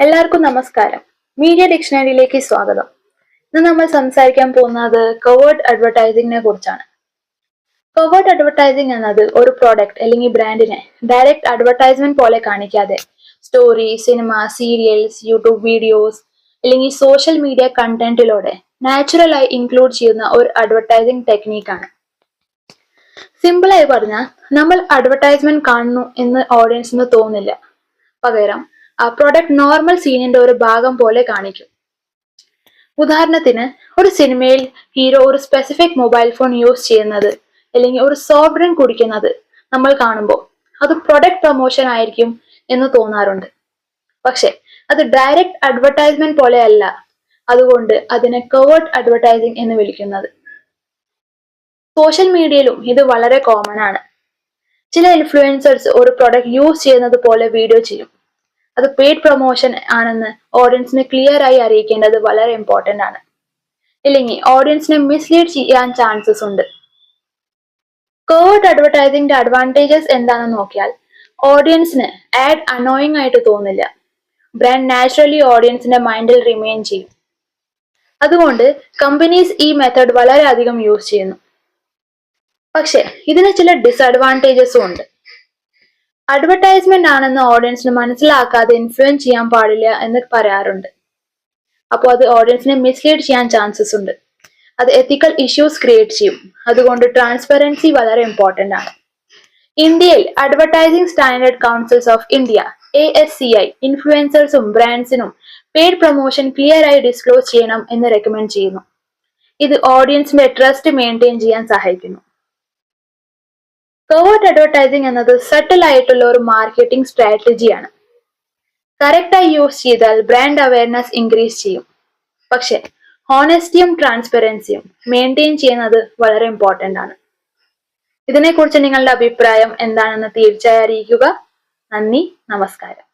എല്ലാവർക്കും നമസ്കാരം. മീഡിയ ഡിക്ഷണറിയിലേക്ക് സ്വാഗതം. ഇന്ന് നമ്മൾ സംസാരിക്കാൻ പോകുന്നത് കവേർഡ് അഡ്വർടൈസിങ്ങിനെ കുറിച്ചാണ്. കവേർഡ് അഡ്വർടൈസിംഗ് എന്നത് ഒരു പ്രോഡക്റ്റ് അല്ലെങ്കിൽ ബ്രാൻഡിനെ ഡയറക്റ്റ് അഡ്വർടൈസ്മെന്റ് പോലെ കാണിക്കാതെ story, cinema, serials, YouTube videos അല്ലെങ്കിൽ സോഷ്യൽ മീഡിയ കണ്ടന്റിലൂടെ നാച്ചുറലായി ഇൻക്ലൂഡ് ചെയ്യുന്ന ഒരു അഡ്വർടൈസിംഗ് ടെക്നീക്കാണ്. സിമ്പിളായി പറഞ്ഞാൽ നമ്മൾ അഡ്വർടൈസ്മെന്റ് കാണുന്നു എന്ന് ഓഡിയൻസിന് തോന്നില്ല. പകരം ആ പ്രൊഡക്റ്റ് നോർമൽ സീനിന്റെ ഒരു ഭാഗം പോലെ കാണിക്കും. ഉദാഹരണത്തിന്, ഒരു സിനിമയിൽ ഹീറോ ഒരു സ്പെസിഫിക് മൊബൈൽ ഫോൺ യൂസ് ചെയ്യുന്നത് അല്ലെങ്കിൽ ഒരു സോഫ്റ്റ് ഡ്രിങ്ക് കുടിക്കുന്നത് നമ്മൾ കാണുമ്പോൾ അത് പ്രൊഡക്റ്റ് പ്രൊമോഷൻ ആയിരിക്കും എന്ന് തോന്നാറുണ്ട്. പക്ഷെ അത് ഡയറക്റ്റ് അഡ്വർടൈസ്മെന്റ് പോലെയല്ല. അതുകൊണ്ട് അതിനെ കവേർഡ് അഡ്വർടൈസിംഗ് എന്ന് വിളിക്കുന്നത്. സോഷ്യൽ മീഡിയയിലും ഇത് വളരെ കോമൺ ആണ്. ചില ഇൻഫ്ലുവൻസേഴ്സ് ഒരു പ്രൊഡക്റ്റ് യൂസ് ചെയ്യുന്നത് പോലെ വീഡിയോ ചെയ്യും. അത് പെയ്ഡ് പ്രൊമോഷൻ ആണെന്ന് ഓഡിയൻസിനെ ക്ലിയർ ആയി അറിയിക്കേണ്ടത് വളരെ ഇമ്പോർട്ടന്റ് ആണ്. ഇല്ലെങ്കിൽ ഓഡിയൻസിനെ മിസ്ലീഡ് ചെയ്യാൻ ചാൻസസ് ഉണ്ട്. കവേർഡ് അഡ്വർടൈസിംഗിന്റെ അഡ്വാൻറ്റേജസ് എന്താണെന്ന് നോക്കിയാൽ, ഓഡിയൻസിന് ആഡ് അനോയിങ് ആയിട്ട് തോന്നില്ല. ബ്രാൻഡ് നാച്ചുറലി ഓഡിയൻസിന്റെ മൈൻഡിൽ റിമെയിൻ ചെയ്യും. അതുകൊണ്ട് കമ്പനീസ് ഈ മെത്തേഡ് വളരെയധികം യൂസ് ചെയ്യുന്നു. പക്ഷെ ഇതിന് ചില ഡിസഡ്വാൻറ്റേജസും ഉണ്ട്. അഡ്വർടൈസ്മെന്റ് ആണെന്ന് ഓഡിയൻസിന് മനസ്സിലാക്കാതെ ഇൻഫ്ലുവൻസ് ചെയ്യാൻ പാടില്ല എന്ന് പറയാറുണ്ട്. അപ്പോൾ അത് ഓഡിയൻസിനെ മിസ്ലീഡ് ചെയ്യാൻ ചാൻസസ് ഉണ്ട്. അത് എത്തിക്കൽ ഇഷ്യൂസ് ക്രിയേറ്റ് ചെയ്യും. അതുകൊണ്ട് ട്രാൻസ്പെറൻസി വളരെ ഇമ്പോർട്ടന്റ് ആണ്. ഇന്ത്യയിൽ advertising standard councils of India ASCI ഇൻഫ്ലുവൻസേഴ്സും ബ്രാൻഡ്സിനും പെയ്ഡ് പ്രൊമോഷൻ ക്ലിയർ ആയി ഡിസ്ക്ലോസ് ചെയ്യണം എന്ന് റെക്കമെൻഡ് ചെയ്യുന്നു. ഇത് ഓഡിയൻസിന്റെ ട്രസ്റ്റ് മെയിൻറ്റെയിൻ ചെയ്യാൻ സഹായിക്കുന്നു. കവേർഡ് അഡ്വർടൈസിംഗ് എന്നത് സട്ടിൽ ആയിട്ടുള്ള ഒരു മാർക്കറ്റിംഗ് സ്ട്രാറ്റജിയാണ്. കറക്റ്റായി യൂസ് ചെയ്താൽ ബ്രാൻഡ് അവയർനെസ് ഇൻക്രീസ് ചെയ്യും. പക്ഷെ ഹോണസ്റ്റിയും ട്രാൻസ്പെറൻസിയും മെയിൻറ്റെയിൻ ചെയ്യുന്നത് വളരെ ഇമ്പോർട്ടന്റ് ആണ്. ഇതിനെക്കുറിച്ച് നിങ്ങളുടെ അഭിപ്രായം എന്താണെന്ന് തീർച്ചയായും അറിയിക്കുക. നന്ദി, നമസ്കാരം.